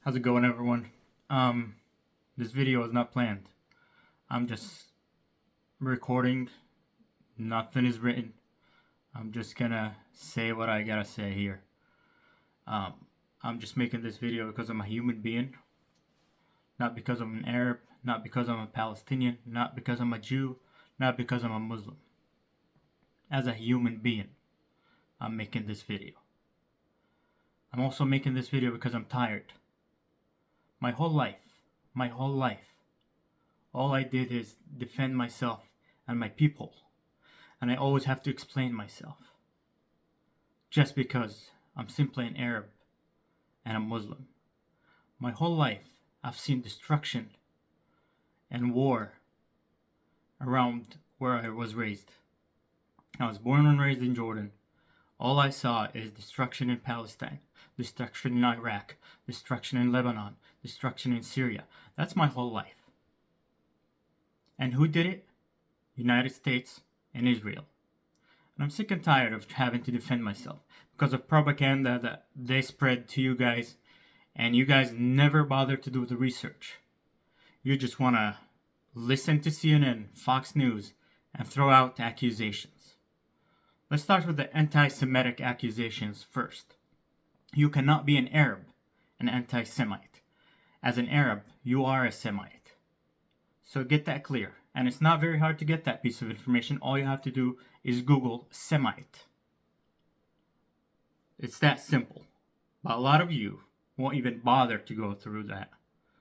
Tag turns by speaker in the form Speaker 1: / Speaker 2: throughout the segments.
Speaker 1: How's it going, everyone? This video is not planned. I'm just recording. Nothing is written. I'm just gonna say what I gotta say here. I'm just making this video because I'm a human being. Not because I'm an Arab, not because I'm a Palestinian, not because I'm a Jew, not because I'm a Muslim. As a human being, I'm making this video. I'm also making this video because I'm tired. My whole life, all I did is defend myself and my people. And I always have to explain myself. Just because I'm simply an Arab and a Muslim. My whole life, I've seen destruction and war around where I was raised. I was born and raised in Jordan. All I saw is destruction in Palestine, destruction in Iraq, destruction in Lebanon, destruction in Syria. That's my whole life. And who did it? United States and Israel. And I'm sick and tired of having to defend myself because of propaganda that they spread to you guys, and you guys never bother to do the research. You just want to listen to CNN, Fox News, and throw out accusations. Let's start with the anti-Semitic accusations first. You cannot be an Arab, an anti-Semite. As an Arab, you are a Semite. So get that clear. And it's not very hard to get that piece of information. All you have to do is Google Semite. It's that simple. But a lot of you won't even bother to go through that.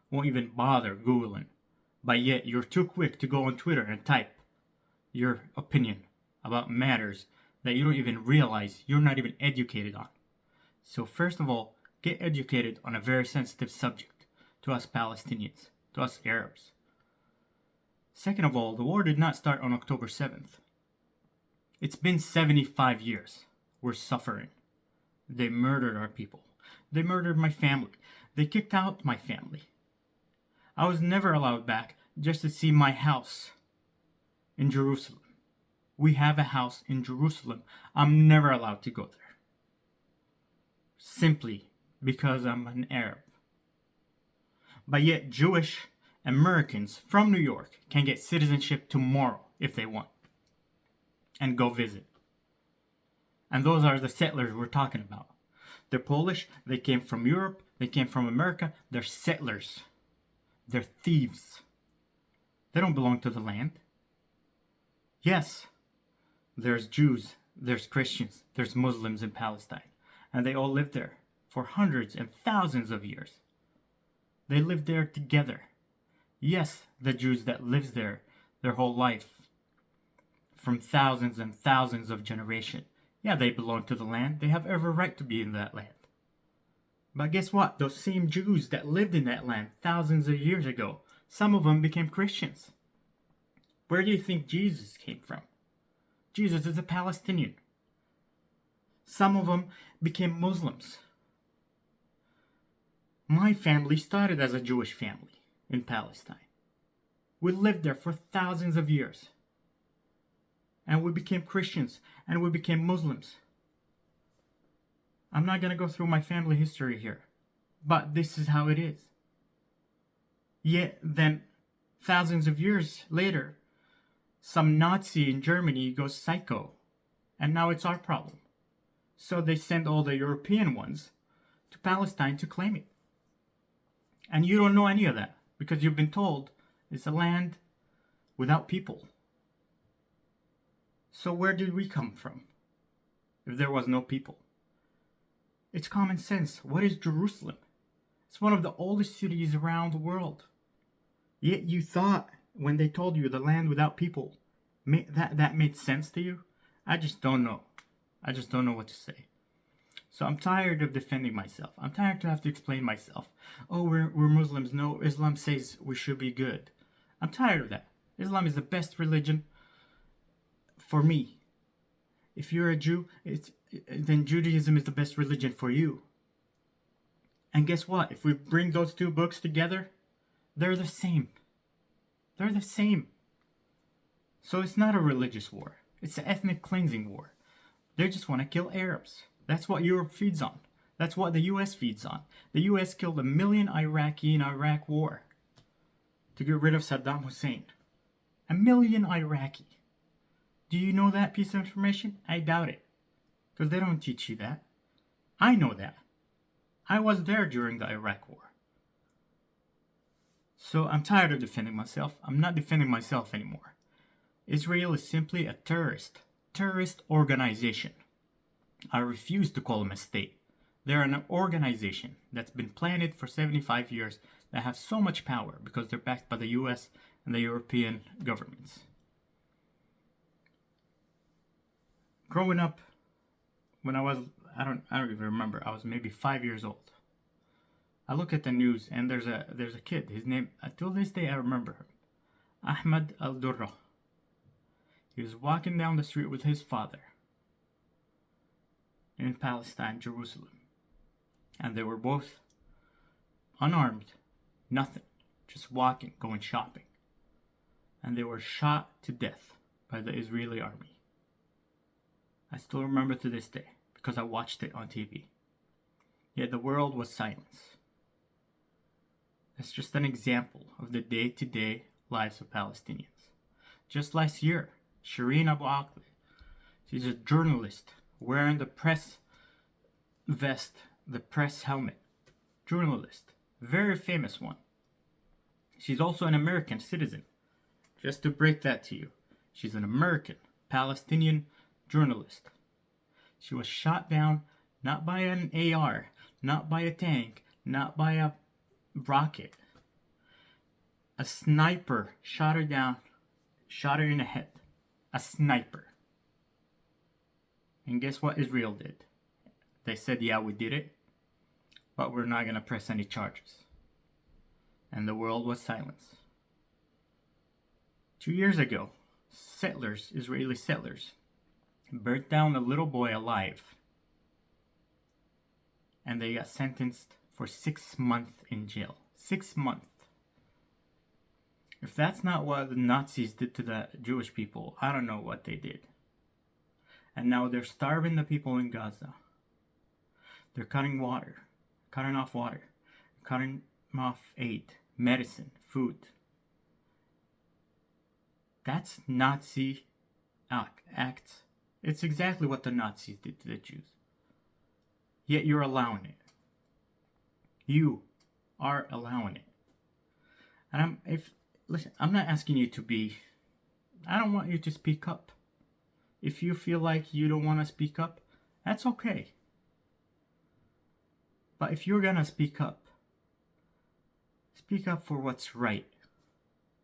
Speaker 1: Won't even bother Googling. But yet you're too quick to go on Twitter and type your opinion about matters that you don't even realize you're not even educated on. So first of all, get educated on a very sensitive subject to us Palestinians, to us Arabs. Second of all, the war did not start on October 7th. It's been 75 years. We're suffering. They murdered our people. They murdered my family. They kicked out my family. I was never allowed back just to see my house in Jerusalem. We have a house in Jerusalem. I'm never allowed to go there. Simply because I'm an Arab. But yet Jewish Americans from New York can get citizenship tomorrow if they want. And go visit. And those are the settlers we're talking about. They're Polish. They came from Europe. They came from America. They're settlers. They're thieves. They don't belong to the land. Yes. There's Jews, there's Christians, there's Muslims in Palestine, and they all lived there for hundreds and thousands of years. They lived there together. Yes, the Jews that lives there their whole life, from thousands and thousands of generations. Yeah, they belong to the land. They have every right to be in that land. But guess what? Those same Jews that lived in that land thousands of years ago, some of them became Christians. Where do you think Jesus came from? Jesus is a Palestinian. Some of them became Muslims. My family started as a Jewish family in Palestine. We lived there for thousands of years. And we became Christians and we became Muslims. I'm not going to go through my family history here, but this is how it is. Yet then, thousands of years later, some Nazi in Germany goes psycho, and now it's our problem. So they send all the European ones to Palestine to claim it. And you don't know any of that, because you've been told it's a land without people. So where did we come from, if there was no people? It's common sense. What is Jerusalem? It's one of the oldest cities around the world. Yet you thought, when they told you the land without people, that made sense to you? I just don't know. I just don't know what to say. So I'm tired of defending myself. I'm tired to have to explain myself. Oh, we're Muslims. No, Islam says we should be good. I'm tired of that. Islam is the best religion for me. If you're a Jew, then Judaism is the best religion for you. And guess what? If we bring those two books together, they're the same. They're the same. So it's not a religious war. It's an ethnic cleansing war. They just want to kill Arabs. That's what Europe feeds on. That's what the US feeds on. The US killed 1 million Iraqi in Iraq war to get rid of Saddam Hussein. 1 million Iraqi. Do you know that piece of information? I doubt it. Because they don't teach you that. I know that. I was there during the Iraq war. So I'm tired of defending myself. I'm not defending myself anymore. Israel is simply a terrorist organization. I refuse to call them a state. They're an organization that's been planted for 75 years that have so much power because they're backed by the US and the European governments. Growing up, when I was, I don't even remember, I was maybe 5 years old. I look at the news and there's a kid. His name, until this day I remember him, Ahmed Al-Durrah. He was walking down the street with his father in Palestine, Jerusalem. And they were both unarmed, nothing, just walking, going shopping. And they were shot to death by the Israeli army. I still remember to this day because I watched it on TV. Yet the world was silence. It's just an example of the day-to-day lives of Palestinians. Just last year, Shireen Abu Akleh, she's a journalist wearing the press vest, the press helmet. Journalist, very famous one. She's also an American citizen. Just to break that to you, she's an American Palestinian journalist. She was shot down not by an AR, not by a tank, not by a rocket. A sniper shot her down, shot her in the head. A sniper. And guess what Israel did? They said, yeah, we did it, but we're not going to press any charges. And the world was silence. 2 years ago, Israeli settlers, burnt down a little boy alive. And they got sentenced for 6 months in jail. 6 months. If that's not what the Nazis did to the Jewish people, I don't know what they did. And now they're starving the people in Gaza. They're cutting off water, cutting off aid, medicine, food. That's Nazi acts. It's exactly what the Nazis did to the Jews. Yet you're allowing it. You are allowing it. And listen, I'm not asking you to be, I don't want you to speak up. If you feel like you don't want to speak up, that's okay. But if you're gonna speak up for what's right.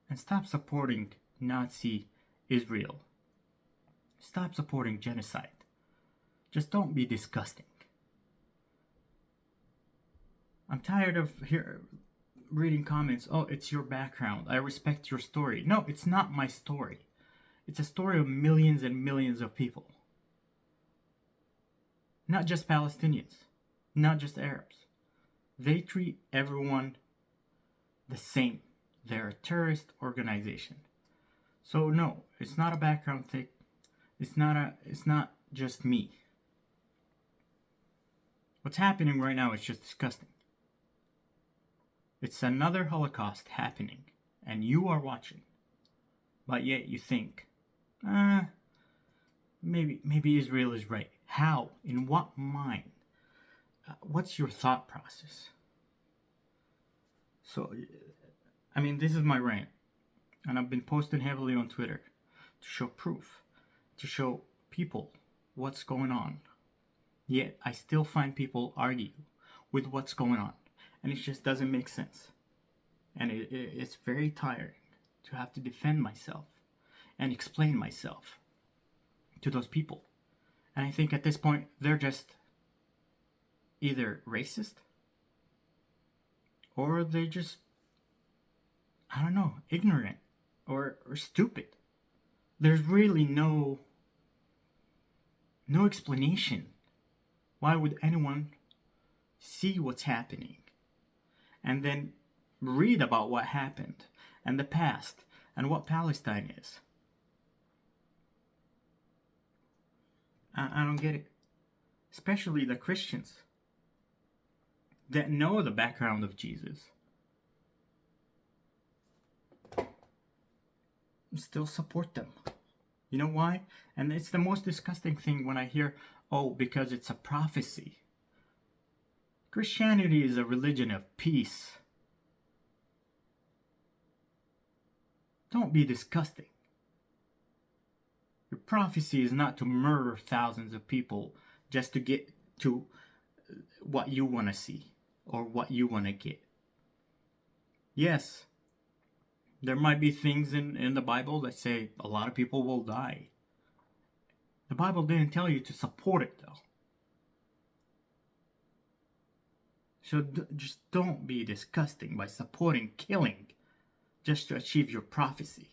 Speaker 1: And stop supporting Nazi Israel. Stop supporting genocide. Just don't be disgusting. I'm tired of reading comments, oh, it's your background, I respect your story. No, it's not my story. It's a story of millions and millions of people. Not just Palestinians, not just Arabs. They treat everyone the same. They're a terrorist organization. So no, it's not a background thing. It's not just me. What's happening right now is just disgusting. It's another Holocaust happening, and you are watching. But yet you think, maybe Israel is right. How? In what mind? What's your thought process? So, I mean, this is my rant. And I've been posting heavily on Twitter to show proof, to show people what's going on. Yet, I still find people argue with what's going on. And it just doesn't make sense. And it's very tiring to have to defend myself and explain myself to those people. And I think at this point, they're just either racist or they're just, I don't know, ignorant or stupid. There's really no explanation. Why would anyone see what's happening and then read about what happened and the past and what Palestine is? I don't get it. Especially the Christians. that know the background of Jesus still support them. You know why? And it's the most disgusting thing when I hear, oh, because it's a prophecy. Christianity is a religion of peace. Don't be disgusting. Your prophecy is not to murder thousands of people just to get to what you want to see or what you want to get. Yes, there might be things in the Bible that say a lot of people will die. The Bible didn't tell you to support it, though. So just don't be disgusting by supporting killing just to achieve your prophecy.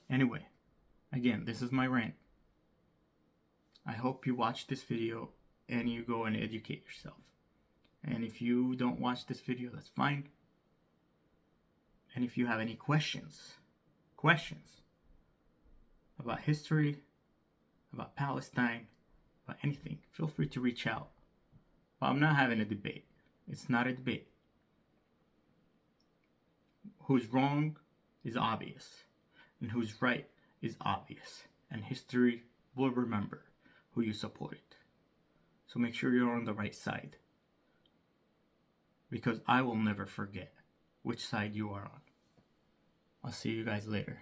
Speaker 1: Anyway, again, this is my rant. I hope you watch this video and you go and educate yourself. And if you don't watch this video, that's fine. And if you have any questions about history, about Palestine, about anything, feel free to reach out. But I'm not having a debate. It's not a debate. Who's wrong is obvious, and who's right is obvious. And history will remember who you supported. So make sure you're on the right side, because I will never forget which side you are on. I'll see you guys later.